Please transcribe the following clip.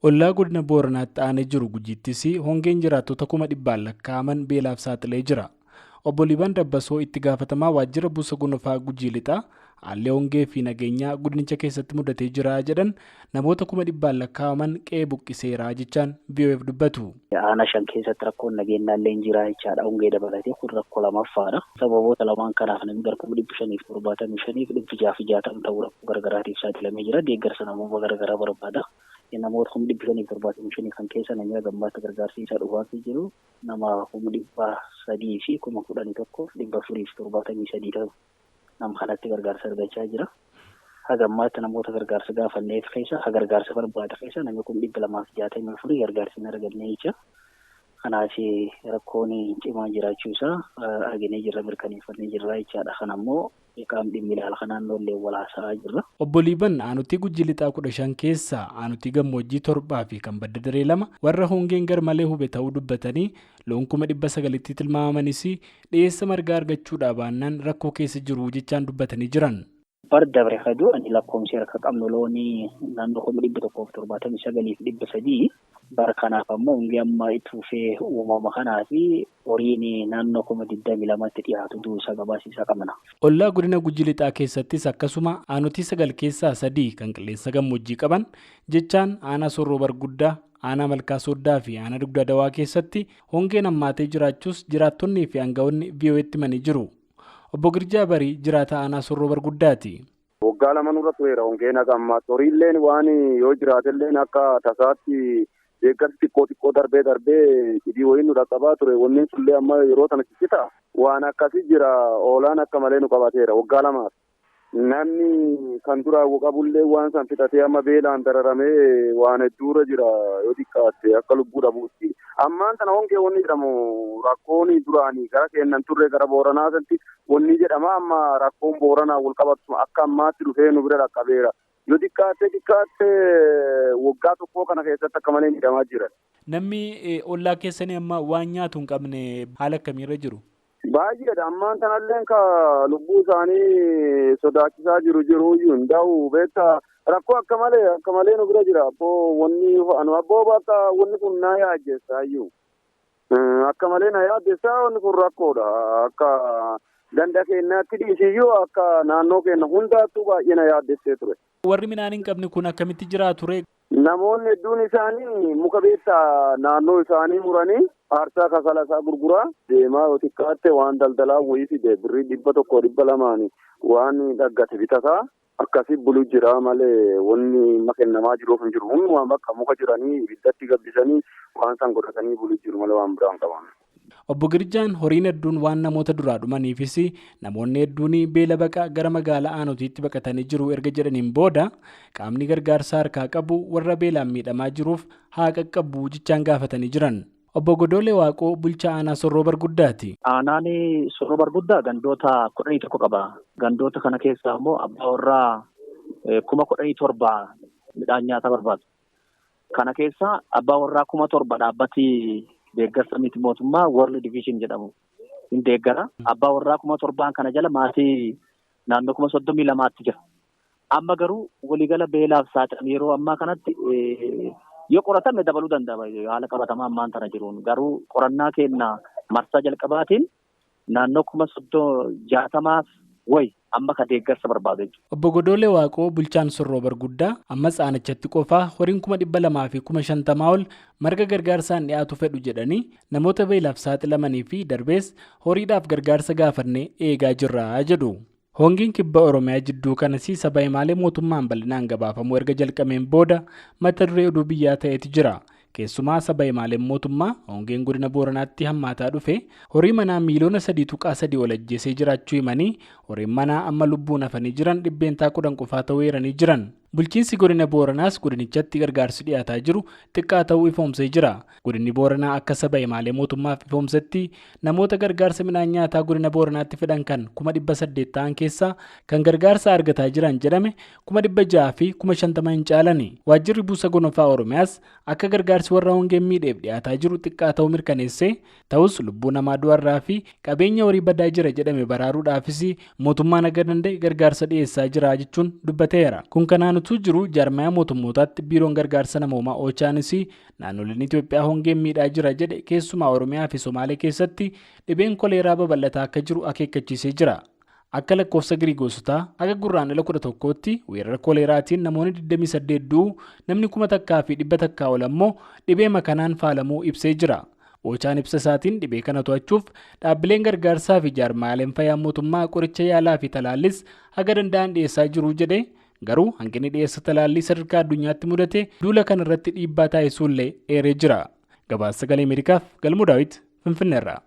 Ollaa godina Booranaatti aanee jiru Gujiittis hongeen jiraattota 100,000 lakkaa'aman beelaaf saaxilee jira. Obbo Liibaan Dabbasoo itti gaafatamaa waajjira buusa gonfaa Gujii Lixaa haalli hongee fi nageenyaa godinicha keessatti mudatee jira jedhan namoota 100,000 lakkaa'aman qe'ee buqqiseera jechaan VOF dubbatu. Aanaa 5 keessatti rakkoon nageenyaa illee jira jechaadha. Hongee dabalatee kun rakkoo lamaffaadha. Sababoota lamaan kanaaf namni gara 575 660 ta'uu rakkoo garagaraatiif saaxilamee jira. Deeggarsa namoota garagaraa barbaada. Namoota 575 kan keessa namni gammaatti gargaarsa isaa dhufaatii jiru nama 300 fi 11,473 ta'u nama kanatti gargaarsa argachaa jira. Hagammaatti namoota gargaarsa gaafanneef keessa gargaarsa barbaada keessa namni 264 gargaarsa hin arganne jecha. Kanaaf rakkoon cimaa jiraachuu isaa arginee jirra mirkaneeffannee jirra jechaadha. Kanammoo qaamni dhimmi ilaala kanaan noollee walaasaa jirra. Obbo Liiban aanutii Gujii Lixaa 15 keessaa aanutii gammoojjii 7 fi kan badda daree 2 warra hongeen garmalee hube ta'uu dubbatanii loon 900tti tilmaamanis dhiyeessa margaa argachuudhaa baannaan rakkoo keessa jiru jechaan dubbatanii jiran. Barda bareedu ani lakkoomsi harka qabnu loonii naannoo 179,300 bara kanaaf ammoo hongee amma itti fufee uumama kanaa fi horiin naannoo 22,000tti dhiyaatu duusa gabaasisaa qabna. Ollaa godina Gujii Lixaa keessattis akkasuma aanutii 9 keessaa 3 kan qilleensa gammoojjii qaban jechaan aanaa Sorroo Barguddaa, aanaa Malkaa Sooddaa fi aanaa Dugda Dawaa keessatti hongeen hammaatee jiraachuus jiraattonnii fi aangawoonni VOA'tti himanii jiru. Obbo Girjaa Barii jiraataa aanaa Sorroo Barguddaati. Waggaa lama nurra tureera hongeen akka ammaa horiilleen waan yoo jiraatelleen akka tasaatti deeggarsi xiqqoo darbee hidhii wayiin nu dhaqqabaa ture wanni sullee amma yeroo sana ciccita waan akkasii jira oolaan akka malee nu qabateera waggaa lamaaf. Namni kan duraa qabullee waan san fixatee amma beelaan dararamee waan hedduura jira yoo xiqqaatte akka lubbuu dhabuutti. Ammaan kana hongee wanni jedhamu rakkoon duraanii gara kennan turre gara Booranaa sanatti wanni jedhama amma rakkoon Booranaa wal qabatu akka ammaatti dhufee nu bira dhaqqabeera. Yoo xiqqaatte waggaa tokkoo kana keessatti akka malee miidhamaa jiran. Namni ollaa keessanii amma waan nyaatu hin qabne haala akkamiirra jiru? Baay'eedha ammaan kanallee ka lubbuu isaanii sodaachisaa jiru hundaa'u beektaa rakkoo akka malee nu bira jira abboo wanni abboo bakka wanni kun na yaaddeessaa iyyuu akka malee na yaaddeessaa wanni kun rakkoodha akka ganda keenyaatti dhiisiyyuu akka naannoo keenya hundaattuu baay'ee na yaaddeessee ture. Warri midhaan hin qabne kun akkamitti jiraa ture? Namoonni hedduun isaanii muka beektaa naannoo isaanii muranii aarsaa kakala isaa gurguraa deemaa yoo xiqqaatte waan daldalaa wayii fide birrii 100 200 waan dhaggate bitataa akkasii bulu jira malee wanni makennamaa jiruuf hin jiru. Hundumaa bakka muka jiranii ibiddatti gabbisanii waan san godhatanii bulu jiru malee waan biraan qaban. Obbo Girjaan horiin hedduun waan namoota duraa dhumaniifis namoonni hedduun beela baqa gara magaalaa aanutiitti baqatanii jiru erga jedhaniin booda qaamni gargaarsaa harkaa qabu warra beelaan miidhamaa jiruuf haa qaqqabu jechaan gaafatanii jiran. Obbo Godoolee Waaqoo bulchaa aanaa Sorroo Barguddaati. Aanaan Sorroo Barguddaa gandoota 11 qaba. Gandoota kana keessaa immoo abbaa warraa 17,000 midhaan nyaata barbaadu. Kana keessaa abbaa warraa 7,000 dhaabbati deeggarsa miti mootummaa World Division jedhamu hin deeggara. Abbaa warraa 7,000 kana jala maatii naannoo 32,000tti jira. Amma garuu waliigala beelaaf saaxilan yeroo ammaa kanatti yoo qoratame dabaluu danda'a haala qabatamaa ammaan tana jiruun garuu qorannaa keenya marsaa jalqabaatiin naannoo 60,000 wayi amma ka deeggarsa barbaadu jechuudha. Obbo Godoolee Waaqoo bulchaan Sorroo Barguddaa ammas aanachatti qofaa horiin 200,000 fi 50,000 ol marga gargaarsaan dhiyaatu fedhu jedhanii namoota beelaaf saaxilamanii fi darbees horiidhaaf gargaarsa gaafannee eegaa jirra jedhu. Hongiin kibba Oromiyaa jidduu kanas saba himaalee mootummaan bal'inaan gabaafamu erga jalqabeen booda mata duree oduu biyyaa ta'etu jira. Keessumaa saba himaaleen mootummaa hongeen godina Booranaatti hammaataa dhufe horii manaa miiliyoona 3.3 ol ajjeesee jiraachuu himanii horiin manaa amma lubbuun hafanii jiran 10 qofaa ta'uu eeranii jiran. Bulchiinsi godina Booranaas godinichatti gargaarsi dhiyaataa jiru xiqqaa ta'uu ifoomsee jira. Godinni Booranaa akka saba himaalee mootummaaf ifoomsetti namoota gargaarsa midhaan nyaataa godina Booranaatti fedhan kan 800 ta'an keessaa kan gargaarsa argataa jiran jedhame 600 fi 50 hin caalani. Waajjirri buusa gonfaa Oromiyaas akka gargaarsi warra hongeen miidheef dhiyaataa jiru xiqqaa ta'uu mirkaneessee ta'us lubbuu namaa du'arraa fi qabeenya horii badaa jira jedhame baraaruudhaafis mootummaan akka danda'e gargaarsa dhiyeessaa jira jechuun dubbateera. Kun kanaan Kanutu jiru jaarmaya mootummootaatti biiroon gargaarsa namoomaa Oochaanis naannoleen Itoophiyaa hongeen miidhaa jira jedhe keessumaa Oromiyaa fi Somaalee keessatti dhibeen koleeraa babal'ataa akka jiru akeekkachiisee jira. Akka lakkoofsa Giriigoosotaa aga gurraandhala 11tti weerara koleeraatiin namoonni 28 du'uu namni 1,100 ol ammoo dhibee makanaan faalamuu ibsee jira. Oochaan ibsa isaatiin dhibee kana to'achuuf dhaabbileen gargaarsaa fi jaarmaaleen fayyaa mootummaa qoricha yaalaa fi talaallis haga danda'an dhiyeessaa jiru jedhe. Garuu hanqinni dhiyeessa talaallii sadarkaa addunyaatti mudate duula kana irratti dhiibbaa taasisuullee eeree jira. Gabaasa Sagalee Ameerikaaf Galmuu Daawit Finfinneerraa.